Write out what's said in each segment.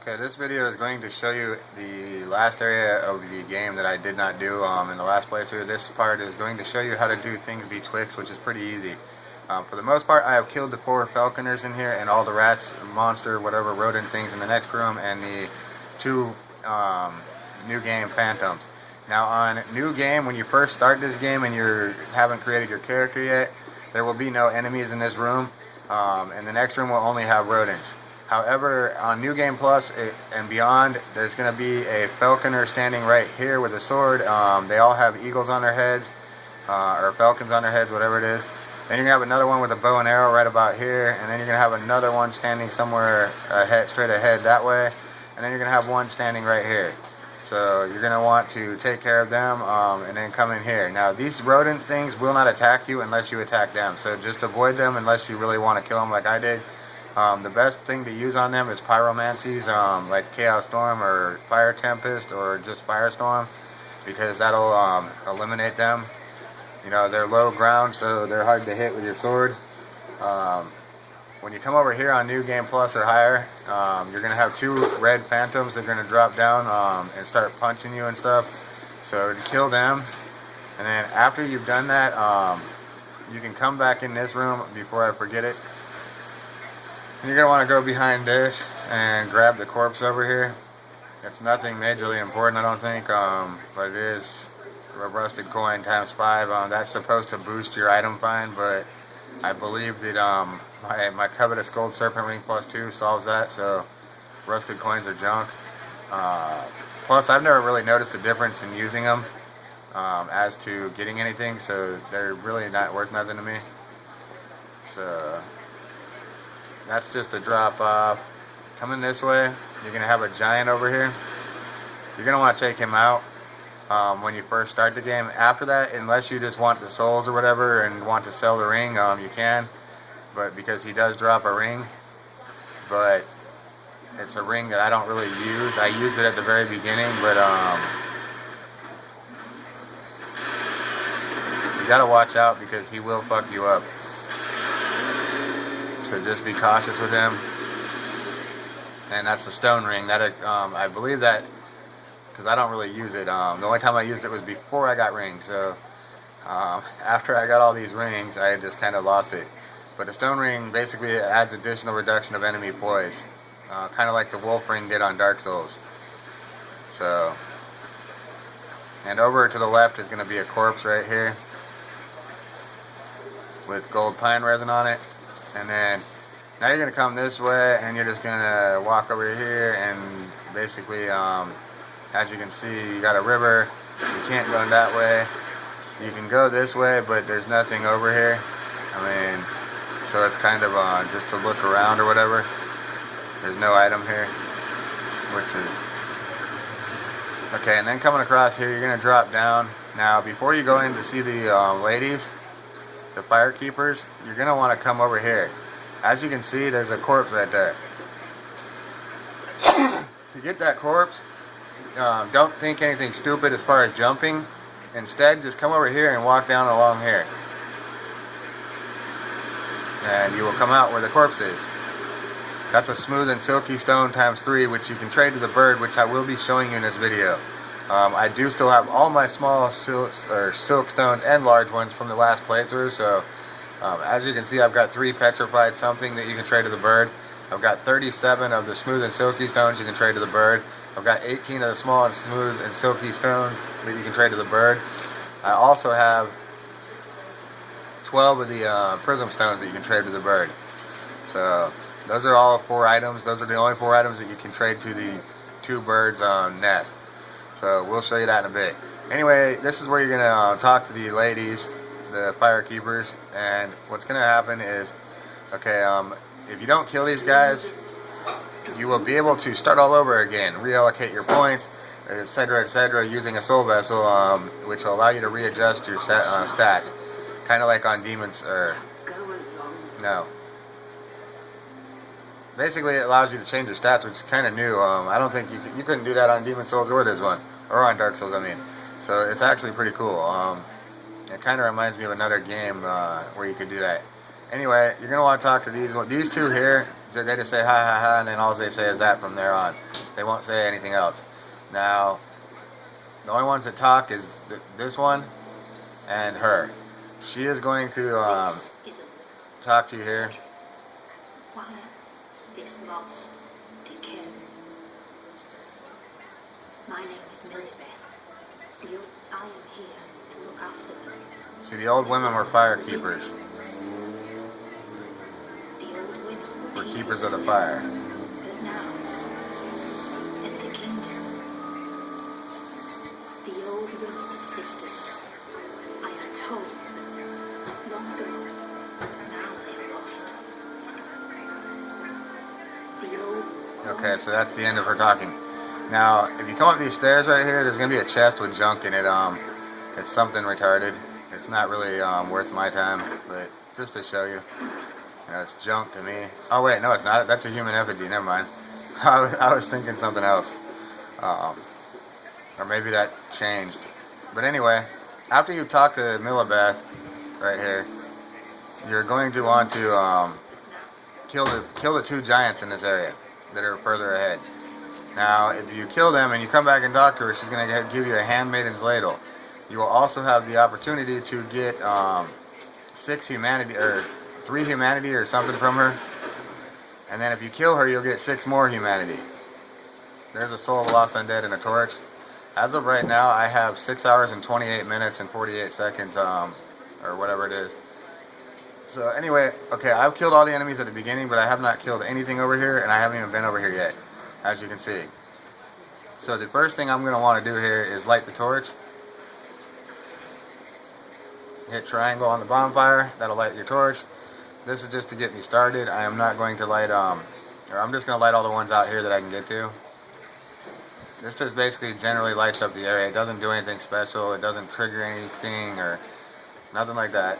Okay, this video is going to show you the last area of the game that I did not do in the last playthrough. This part is going to show you how to do Things Betwixt, which is pretty easy. For the most part, I have killed the 4 falconers in here and all the rats, monster, whatever rodent things in the next room, and the 2 new game phantoms. Now on new game, when you first start this game and you haven't created your character yet, there will be no enemies in this room, and the next room will only have rodents. However, on New Game Plus and beyond, there's going to be a falconer standing right here with a sword. They all have eagles on their heads, or falcons on their heads, whatever it is. Then you're going to have another one with a bow and arrow right about here, and then you're going to have another one standing somewhere straight ahead that way, and then you're going to have one standing right here. So you're going to want to take care of them and then come in here. Now these rodent things will not attack you unless you attack them, so just avoid them unless you really want to kill them like I did. The best thing to use on them is pyromancies, like Chaos Storm or Fire Tempest or just Firestorm, because that'll eliminate them. You know, they're low ground, so they're hard to hit with your sword. When you come over here on New Game Plus or higher, you're going to have 2 red phantoms that are going to drop down and start punching you and stuff. So to kill them, and then after you've done that, you can come back in this room before I forget it. And you're going to want to go behind this and grab the corpse over here. It's nothing majorly important, I don't think, but it is a rusted coin times 5. That's supposed to boost your item find, but I believe that my covetous gold serpent ring plus 2 solves that, so rusted coins are junk. Plus, I've never really noticed a difference in using them as to getting anything, so they're really not worth nothing to me. So that's just a drop off. Coming this way, you're going to have a giant over here. You're going to want to take him out when you first start the game. After that, unless you just want the souls or whatever and want to sell the ring, you can. But because he does drop a ring, but it's a ring that I don't really use. I used it at the very beginning, but you got to watch out because he will fuck you up. So just be cautious with him. And that's the stone ring. That I believe that, because I don't really use it. The only time I used it was before I got rings. So after I got all these rings, I just kind of lost it. But the stone ring basically adds additional reduction of enemy poise, kind of like the wolf ring did on Dark Souls. So, and over to the left is going to be a corpse right here with gold pine resin on it. And then now you're going to come this way and you're just going to walk over here, and basically as you can see, you got a river. You can't go that way. You can go this way, but there's nothing over here. I mean, so it's kind of just to look around or whatever. There's no item here, which is okay. And then coming across here, you're going to drop down. Now before you go in to see the ladies, the fire keepers, you're going to want to come over here. As you can see, there's a corpse right there. To get that corpse, don't think anything stupid as far as jumping. Instead, just come over here and walk down along here. And you will come out where the corpse is. That's a smooth and silky stone times 3, which you can trade to the bird, which I will be showing you in this video. I do still have all my small silk stones and large ones from the last playthrough, so as you can see, I've got 3 petrified something that you can trade to the bird. I've got 37 of the smooth and silky stones you can trade to the bird. I've got 18 of the small and smooth and silky stones that you can trade to the bird. I also have 12 of the prism stones that you can trade to the bird. So those are all 4 items. Those are the only 4 items that you can trade to the 2 birds nest. So we'll show you that in a bit. Anyway, this is where you're going to talk to the ladies, the fire keepers, and what's going to happen is, okay, if you don't kill these guys, you will be able to start all over again, reallocate your points, etc., using a soul vessel, which will allow you to readjust your stats, kind of like on demons, or no. Basically, it allows you to change your stats, which is kind of new. I don't think you couldn't do that on Demon Souls or this one, or on Dark Souls, I mean. So it's actually pretty cool. It kind of reminds me of another game where you could do that. Anyway, you're going to want to talk to these 2 here. They just say ha ha ha, and then all they say is that from there on. They won't say anything else. Now, the only ones that talk is this one and her. She is going to talk to you here. Why this lost decay? My name is Millibeth. I am here to look after them. See, the old women were fire keepers. The old women Were keepers of the fire. But now, in the kingdom, the old women are sisters. I am told long ago. Now they're lost. The old. Okay, so that's the end of her talking. Now, if you come up these stairs right here, there's gonna be a chest with junk in it. It's something retarded. It's not really worth my time, but just to show you. It's junk to me. Oh wait, no, it's not. That's a human effigy. Never mind. I was thinking something else, or maybe that changed. But anyway, after you talk to Millibeth, right here, you're going to want to kill the two giants in this area that are further ahead. Now, if you kill them and you come back and talk to her, she's going to give you a handmaiden's ladle. You will also have the opportunity to get 6 humanity, or 3 humanity or something from her. And then if you kill her, you'll get 6 more humanity. There's a soul of lost undead and a torch. As of right now, I have 6 hours and 28 minutes and 48 seconds, or whatever it is. So anyway, okay, I've killed all the enemies at the beginning, but I have not killed anything over here, and I haven't even been over here yet, as you can see. So the first thing I'm going to want to do here is light the torch. Hit triangle on the bonfire, that'll light your torch. This is just to get me started. I am not going to light, or I'm just going to light all the ones out here that I can get to. This just basically generally lights up the area. It doesn't do anything special. It doesn't trigger anything or nothing like that.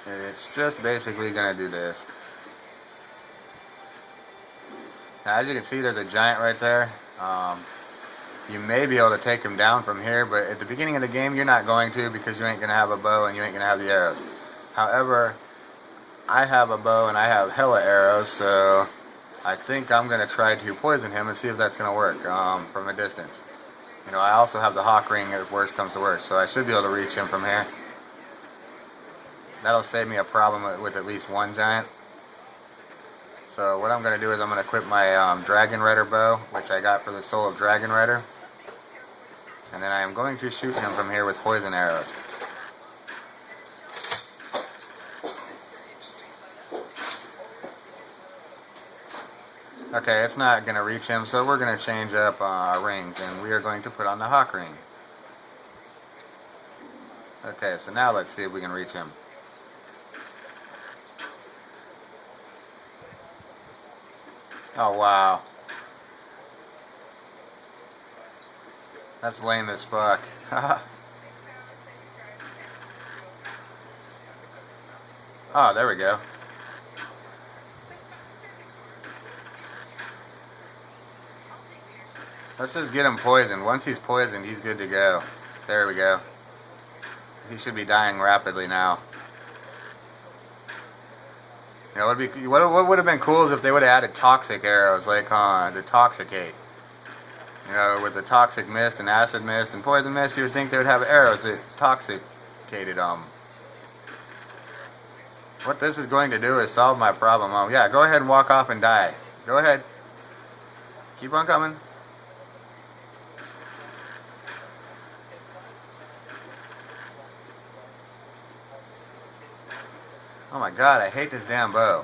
It's just basically going to do this. Now, as you can see, there's a giant right there. You may be able to take him down from here, but at the beginning of the game, you're not going to, because you ain't going to have a bow and you ain't going to have the arrows. However, I have a bow and I have hella arrows, so I think I'm going to try to poison him and see if that's going to work from a distance. You know, I also have the hawk ring if worst comes to worst, so I should be able to reach him from here. That'll save me a problem with at least one giant. So what I'm going to do is I'm going to equip my Dragon Rider bow, which I got for the Soul of Dragon Rider. And then I am going to shoot him from here with poison arrows. Okay, it's not going to reach him, so we're going to change up our rings, and we are going to put on the hawk ring. Okay, so now let's see if we can reach him. Oh, wow. That's lame as fuck. Oh, there we go. Let's just get him poisoned. Once he's poisoned, he's good to go. There we go. He should be dying rapidly now. You know, what would have been cool is if they would have added toxic arrows, like to toxicate. You know, with the toxic mist and acid mist and poison mist, you would think they would have arrows that toxicated them. What this is going to do is solve my problem. Yeah, go ahead and walk off and die. Go ahead. Keep on coming. Oh my god, I hate this damn bow.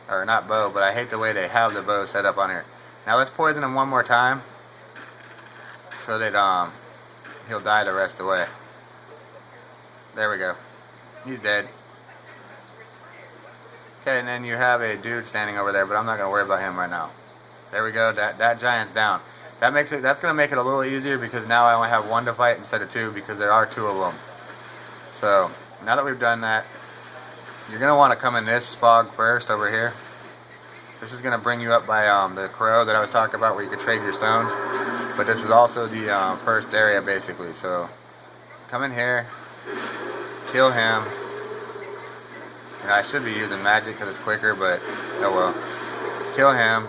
Or not bow, but I hate the way they have the bow set up on here. Now let's poison him one more time, so that he'll die the rest of the way. There we go. He's dead. Okay, and then you have a dude standing over there, but I'm not going to worry about him right now. There we go, that giant's down. That's going to make it a little easier, because now I only have one to fight instead of two, because there are two of them. So, now that we've done that, you're going to want to come in this fog first over here. This is going to bring you up by the crow that I was talking about, where you could trade your stones. But this is also the first area, basically. So come in here, kill him. You know, I should be using magic because it's quicker, but oh well. Kill him.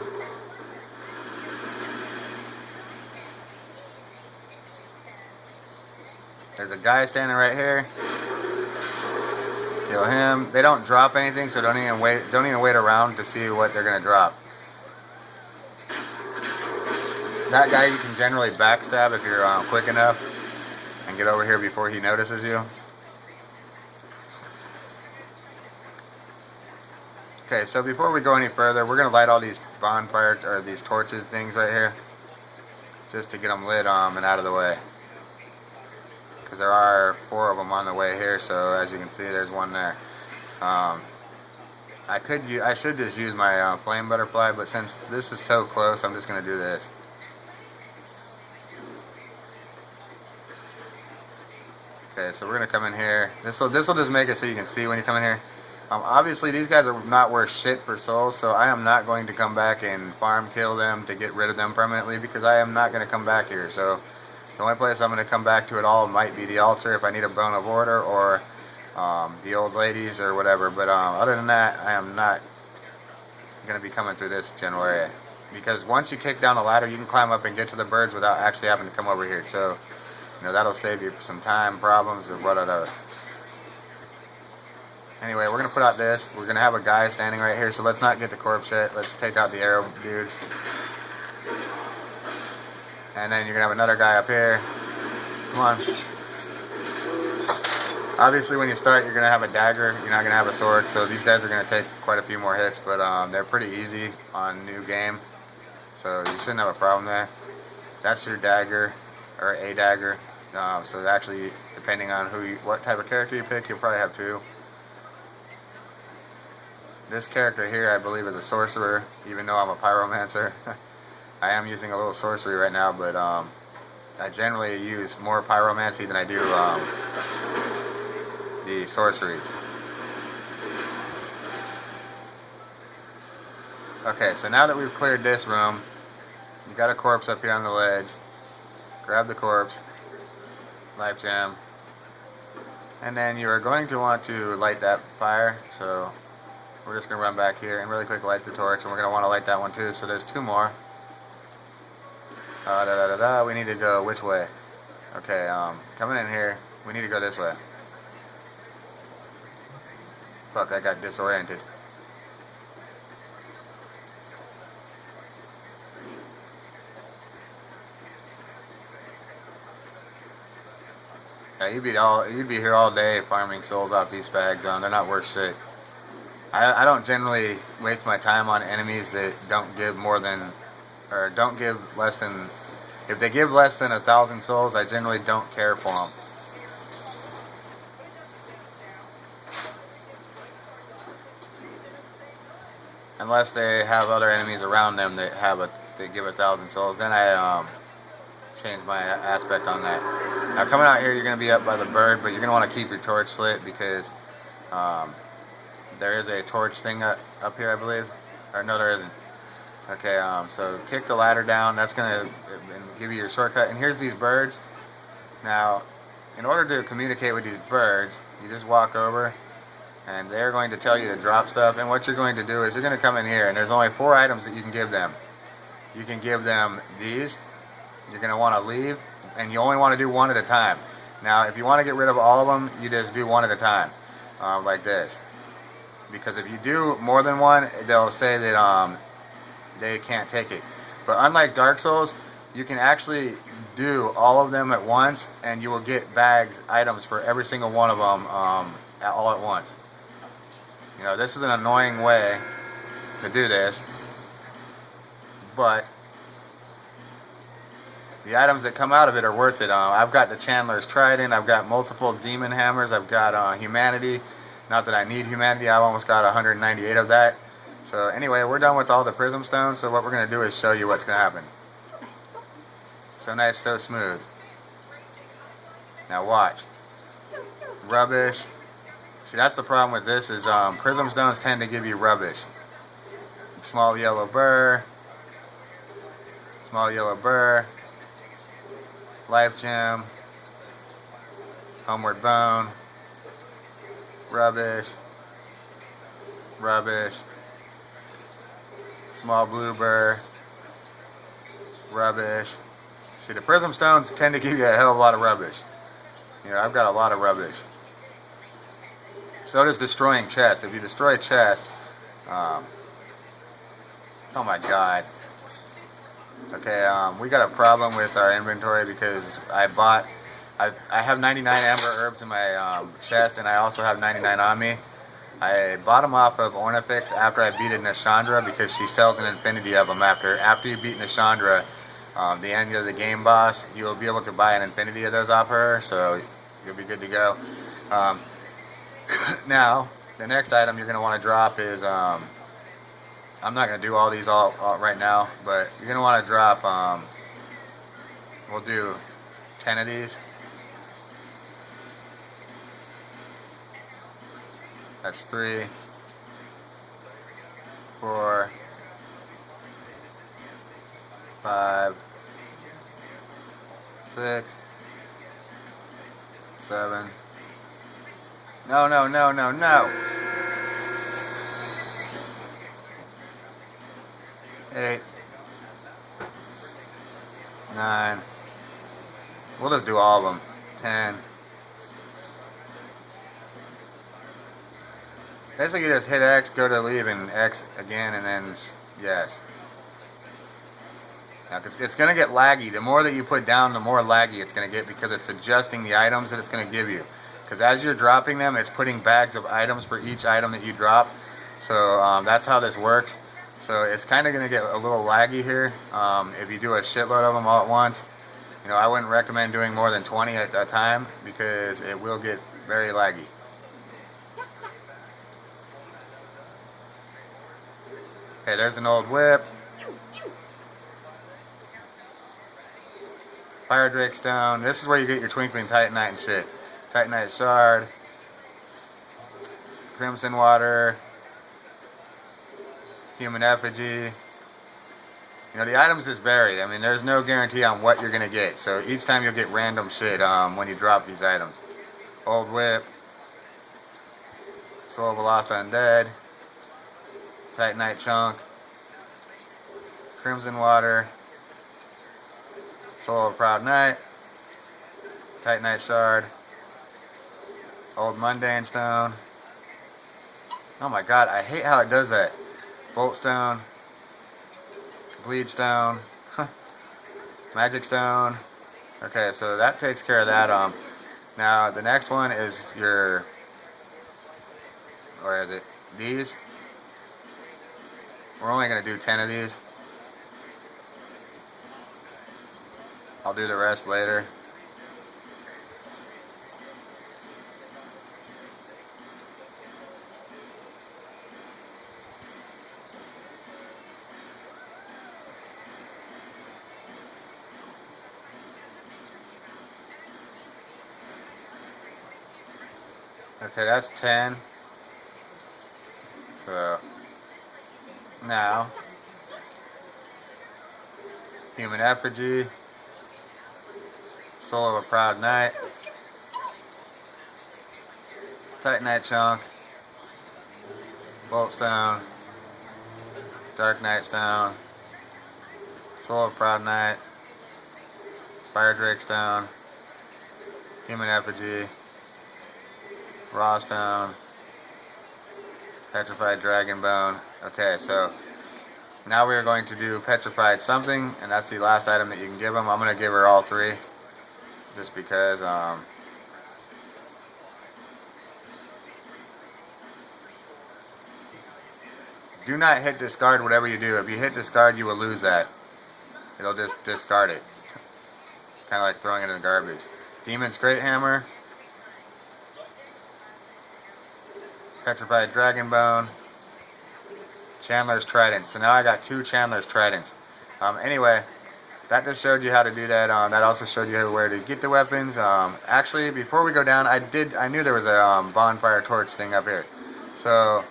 There's a guy standing right here. Kill him. They don't drop anything, so don't even wait around to see what they're gonna drop. That guy you can generally backstab if you're quick enough and get over here before he notices you. Okay, so before we go any further, we're gonna light all these bonfire or these torches things right here, just to get them lit and out of the way. Because there are 4 of them on the way here, so as you can see, there's one there. I should just use my flame butterfly, but since this is so close, I'm just gonna do this. Okay, so we're gonna come in here. This will just make it so you can see when you come in here. Obviously, these guys are not worth shit for souls, so I am not going to come back and farm kill them to get rid of them permanently, because I am not going to come back here. So the only place I'm going to come back to at all might be the altar if I need a bone of order, or the old ladies or whatever. But other than that, I am not going to be coming through this general area, because once you kick down the ladder, you can climb up and get to the birds without actually having to come over here. So you know, that'll save you some time, problems, or whatever. Anyway, we're going to put out this. We're going to have a guy standing right here, so let's not get the corpse yet. Let's take out the arrow dude. And then you're going to have another guy up here. Come on. Obviously, when you start, you're going to have a dagger. You're not going to have a sword, so these guys are going to take quite a few more hits, but they're pretty easy on new game, so you shouldn't have a problem there. That's your dagger, or a dagger. So actually, depending on what type of character you pick, you'll probably have 2. This character here, I believe, is a sorcerer, even though I'm a pyromancer. I am using a little sorcery right now, but I generally use more pyromancy than I do the sorceries. Okay, so now that we've cleared this room, you got a corpse up here on the ledge. Grab the corpse, life gem, and then you are going to want to light that fire. So we're just going to run back here and really quick light the torch, and we're going to want to light that one too. So there's 2 more. We need to go which way? Okay, coming in here, we need to go this way. Fuck, I got disoriented. Yeah, you'd be here all day farming souls off these fags. They're not worth shit. I don't generally waste my time on enemies that don't give more than, or don't give less than. If they give less than 1,000 souls, I generally don't care for them. Unless they have other enemies around them that give 1,000 souls, then I change my aspect on that. Now coming out here, you're going to be up by the bird, but you're going to want to keep your torch lit, because there is a torch thing up here, I believe. Or no, there isn't. Okay, so kick the ladder down. That's going to give you your shortcut. And here's these birds. Now, in order to communicate with these birds, you just walk over, and they're going to tell you to drop stuff. And what you're going to do is you're going to come in here, and there's only 4 items that you can give them. You can give them these. You're going to want to leave, and you only want to do 1 at a time. Now, if you want to get rid of all of them, you just do 1 at a time, like this. Because if you do more than 1, they'll say that they can't take it. But unlike Dark Souls, you can actually do all of them at once, and you will get items for every single one of them all at once. You know, this is an annoying way to do this, but the items that come out of it are worth it. I've got the Chandler's Trident, I've got multiple Demon Hammers, I've got Humanity. Not that I need Humanity, I've almost got 198 of that. So anyway, we're done with all the Prism Stones, so what we're going to do is show you what's going to happen. So nice, so smooth. Now watch. Rubbish. See, that's the problem with this, is Prism Stones tend to give you rubbish. Small yellow burr. Small yellow burr. Life gem. Homeward Bone, rubbish, rubbish, small blue burr, rubbish. See, the prism stones tend to give you a hell of a lot of rubbish. You know, I've got a lot of rubbish. So does destroying chest. If you destroy chest, oh my god. Okay, we got a problem with our inventory because I have 99 amber herbs in my chest, and I also have 99 on me. I bought them off of Ornifix after I beat Nashandra because she sells an infinity of them after you beat Nashandra. The end of the game boss, you will be able to buy an infinity of those off her, so you'll be good to go. Now, the next item you're going to want to drop is, I'm not going to do all these all right now, but you're going to want to drop, we'll do 10 of these. That's 3, 4, 5, 6, 7. No, no, no, no, no. 8, 9. We'll just do all of them. 10. Basically, you just hit X, go to leave, and X again, and then yes. Now, it's going to get laggy. The more that you put down, the more laggy it's going to get because it's adjusting the items that it's going to give you. Because as you're dropping them, it's putting bags of items for each item that you drop. So that's how this works. So it's kind of going to get a little laggy here if you do a shitload of them all at once. You know, I wouldn't recommend doing more than 20 at a time because it will get very laggy. Okay, there's an old whip. Fire Drake Stone. This is where you get your Twinkling Titanite and shit. Titanite Shard. Crimson Water. Human Effigy. You know, the items just vary. I mean, there's no guarantee on what you're going to get. So each time you'll get random shit when you drop these items. Old Whip. Soul of a Lost Undead. Titanite Chunk. Crimson Water. Soul of a Proud Knight. Titanite Shard. Old Mundane Stone. Oh my god, I hate how it does that. Bolt Stone. Bleed Stone. Magic Stone. Okay, so that takes care of that. Now the next one is your, or is it these? We're only going to do 10 of these. I'll do the rest later. Okay, that's 10. So now, Human Effigy, Soul of a Proud Knight, Titanite Chunk, Bolt Stone, Dark Knight Stone, Soul of a Proud Knight, Fire Drake Stone, Human Effigy, Raw Stone, Petrified Dragon Bone. Okay, so now we are going to do Petrified something, and that's the last item that you can give them. I'm going to give her all 3, just because, do not hit discard whatever you do. If you hit discard, you will lose that. It'll just discard it. Kind of like throwing it in the garbage. Demon's Great Hammer. Petrified Dragon Bone. Chandler's Trident. So now I got 2 Chandler's Tridents. Anyway, that just showed you how to do that. That also showed you where to get the weapons. Actually, before we go down, I knew there was a bonfire torch thing up here. So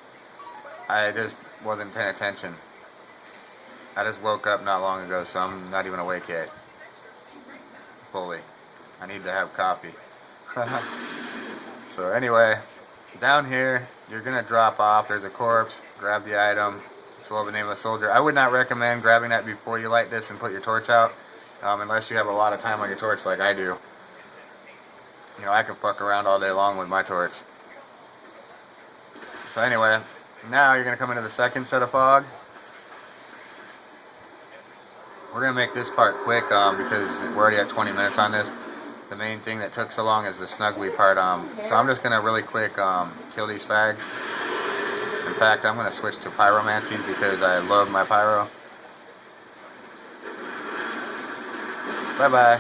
I just wasn't paying attention. I just woke up not long ago, so I'm not even awake yet. Fully. I need to have coffee. So anyway, down here, you're going to drop off. There's a corpse. Grab the item. Slow the name of a soldier. I would not recommend grabbing that before you light this and put your torch out. Unless you have a lot of time on your torch like I do. You know, I can fuck around all day long with my torch. So anyway, now you're going to come into the second set of fog. We're going to make this part quick because we're already at 20 minutes on this. The main thing that took so long is the snuggly part. So I'm just going to really quick kill these fags. In fact, I'm going to switch to pyromancy because I love my pyro. Bye-bye.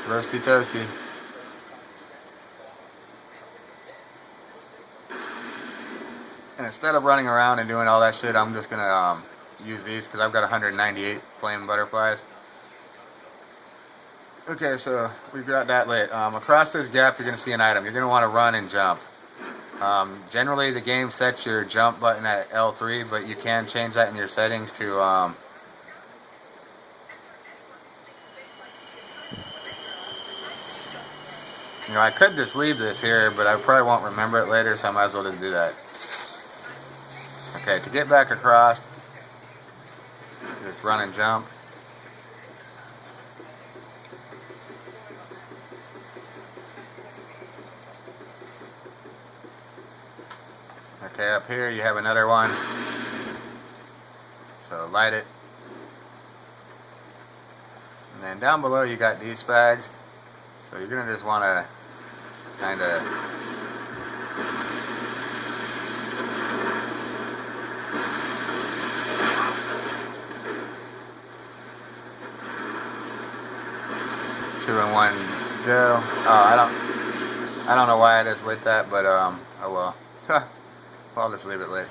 Roasty toasty. And instead of running around and doing all that shit, I'm just going to use these because I've got 198 flame butterflies. Okay, so we've got that lit. Across this gap, you're going to see an item. You're going to want to run and jump. Generally, the game sets your jump button at L3, but you can change that in your settings to you know, I could just leave this here, but I probably won't remember it later, so I might as well just do that. Okay, to get back across, just run and jump. Okay, up here you have another one. So light it. And then down below you got these bags. So you're going to just want to kind of two in one go. Oh, I don't know why I just lit that, but oh well. I'll just leave it lit.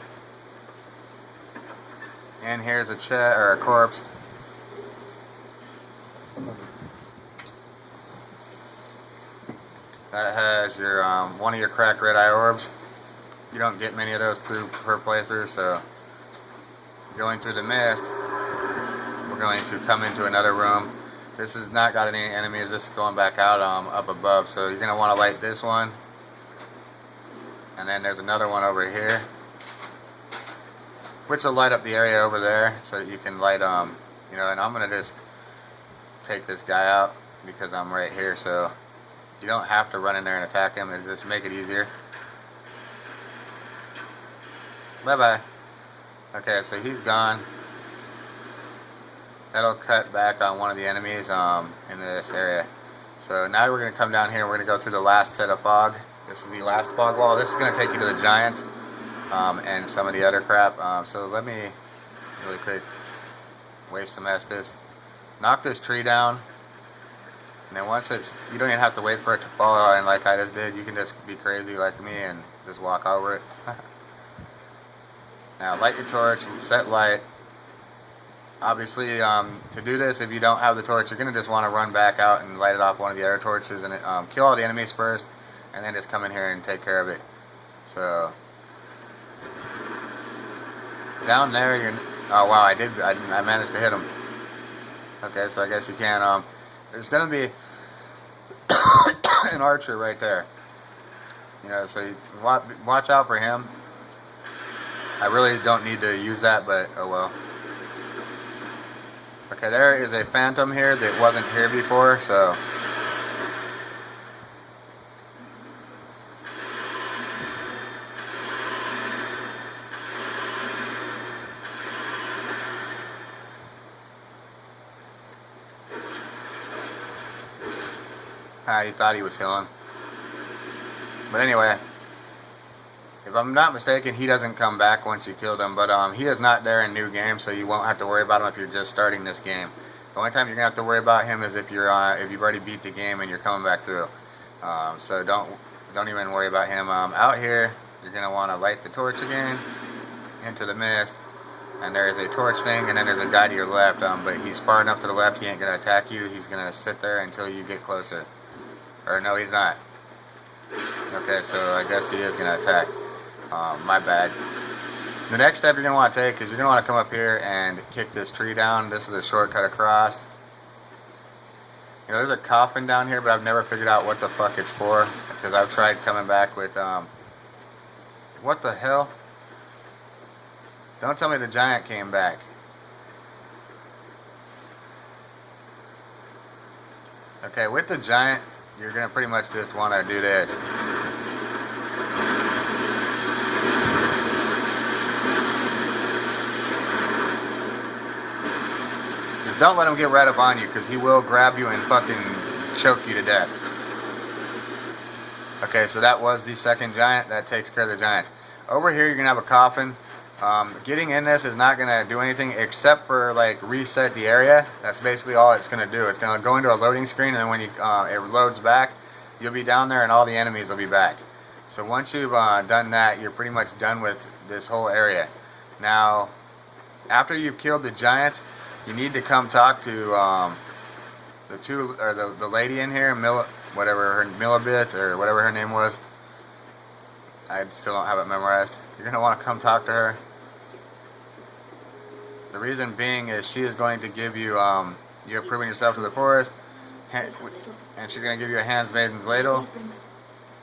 And here's a chat or a corpse. That has your one of your cracked red eye orbs. You don't get many of those per playthrough, so going through the mist, we're going to come into another room. This has not got any enemies. This is going back out up above, so you're going to want to light this one. And then there's another one over here, which will light up the area over there, so that you can light you know. And I'm going to just take this guy out because I'm right here, so you don't have to run in there and attack him. It just make it easier. Bye-bye. Okay, so he's gone. That'll cut back on one of the enemies in this area. So now we're going to come down here and we're going to go through the last set of fog. This is the last fog wall. This is going to take you to the giants and some of the other crap. So let me really quick waste some Estus. Knock this tree down. And then once it's, you don't even have to wait for it to fall in like I just did. You can just be crazy like me and just walk over it. Now light your torch and set light. Obviously, to do this, if you don't have the torch, you're going to just want to run back out and light it off one of the other torches and kill all the enemies first, and then just come in here and take care of it. So down there, you're, oh wow, I managed to hit him. Okay, so I guess you can. There's going to be an archer right there. You know, so you watch out for him. I really don't need to use that, but oh well. Okay, there is a phantom here that wasn't here before, so he thought he was healing. But anyway, if I'm not mistaken, he doesn't come back once you killed him, but he is not there in new game, so you won't have to worry about him if you're just starting this game. The only time you're gonna have to worry about him is if you're if you've already beat the game and you're coming back through. So don't even worry about him. Out here, you're gonna want to light the torch again into the mist, and there is a torch thing, and then there's a guy to your left. But he's far enough to the left, he ain't gonna attack you. He's gonna sit there until you get closer. Or no, he's not. Okay, so I guess he is gonna attack. My bad. The next step you're going to want to take is you're going to want to come up here and kick this tree down. This is a shortcut across. You know, there's a coffin down here, but I've never figured out what the fuck it's for. Because I've tried coming back with, what the hell? Don't tell me the giant came back. Okay, with the giant, you're going to pretty much just want to do this. Just don't let him get right up on you, because he will grab you and fucking choke you to death. Okay, so that was the second giant. That takes care of the giants. Over here, you're going to have a coffin. Getting in this is not going to do anything except for like reset the area. That's basically all it's going to do. It's going to go into a loading screen, and then when you it loads back, you'll be down there and all the enemies will be back. So once you've done that, you're pretty much done with this whole area. Now, after you've killed the giants, you need to come talk to the lady in here, Milibeth, or whatever her name was. I still don't have it memorized. You're going to want to come talk to her. The reason being is she is going to give you, you have proven yourself to the forest, and she's going to give you a hands maiden's ladle.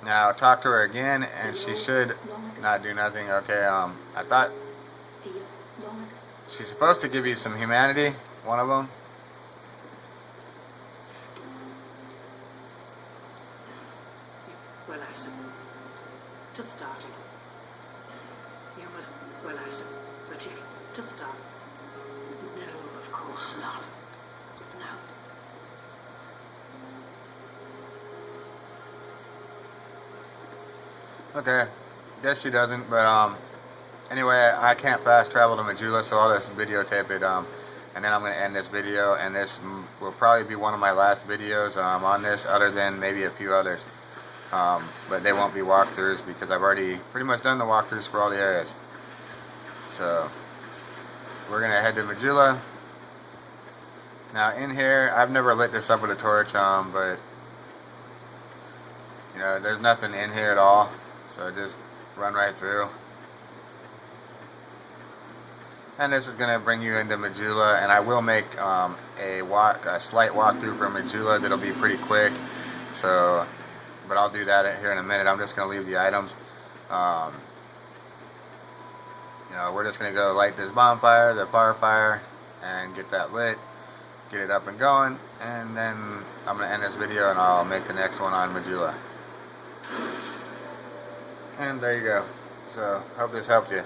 Now talk to her again, and she should not do nothing. Okay, I thought she's supposed to give you some humanity, one of them. Well, I said, to start, you must, well, I said, but if, to start, no, of course not, no. Okay, guess she doesn't, but anyway, I can't fast travel to Majula, so I'll just videotape it, and then I'm going to end this video, and this will probably be one of my last videos on this, other than maybe a few others. But they won't be walkthroughs because I've already pretty much done the walkthroughs for all the areas. So we're going to head to Majula. Now in here, I've never lit this up with a torch, but you know, there's nothing in here at all. So just run right through. And this is going to bring you into Majula, and I will make a slight walkthrough for Majula that'll be pretty quick. So, but I'll do that here in a minute. I'm just going to leave the items. You know, we're just going to go light this bonfire, the fire fire, and get that lit, get it up and going, and then I'm going to end this video and I'll make the next one on Majula. And there you go. So, hope this helped you.